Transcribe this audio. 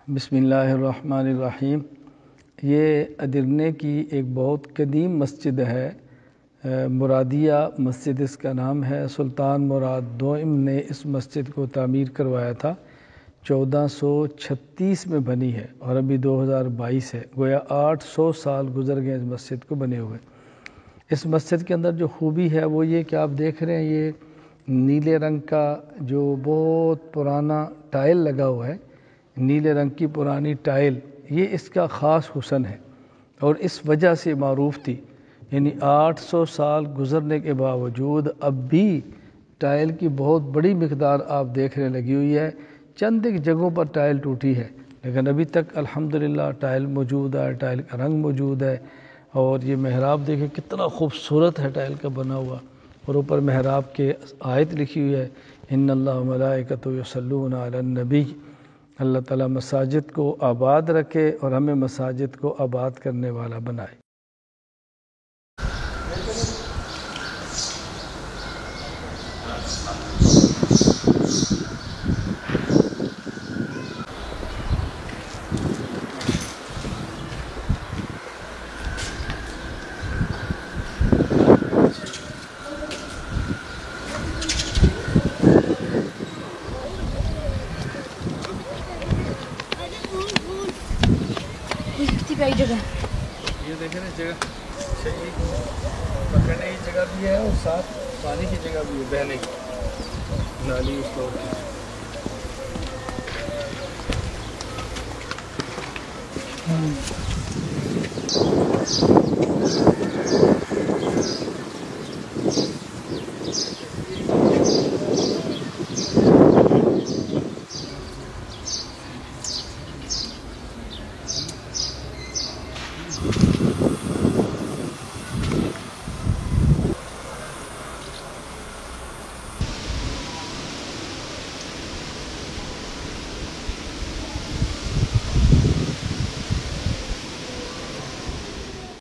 बिस्मिल्लाहिर्रहमानिर्रहीम। ये अदिरने की एक बहुत कदीम मस्जिद है, मुरादिया मस्जिद इसका नाम है। सुल्तान मुराद दोइम ने इस मस्जिद को तामीर करवाया था। 1436 में बनी है और अभी 2022 है। गोया 800 साल गुजर गए इस मस्जिद को बने हुए। इस मस्जिद के अंदर जो खूबी है वो ये कि आप देख रहे हैं, ये नीले रंग का जो बहुत पुराना टाइल लगा हुआ है, नीले रंग की पुरानी टाइल, ये इसका ख़ास हुस्न है और इस वजह से मारूफ़ थी। यानी 800 साल गुज़रने के बावजूद अब भी टाइल की बहुत बड़ी मिक़दार आप देखने लगी हुई है। चंद एक जगहों पर टाइल टूटी है, लेकिन अभी तक अल्हम्दुलिल्लाह टाइल मौजूद है, टाइल का रंग मौजूद है। और ये महराब देखें कितना खूबसूरत है टाइल का बना हुआ, और ऊपर महराब के आयत लिखी हुई है, इन्नल्लाह व मलाइकतहु युसल्लूना अलन नबी। अल्लाह ताला मसाजिद को आबाद रखे और हमें मसाजिद को आबाद करने वाला बनाए। जगह ये देखें ना, जगह पकड़ने की जगह भी है और साथ पानी की जगह भी है, बहने की नाली उसको।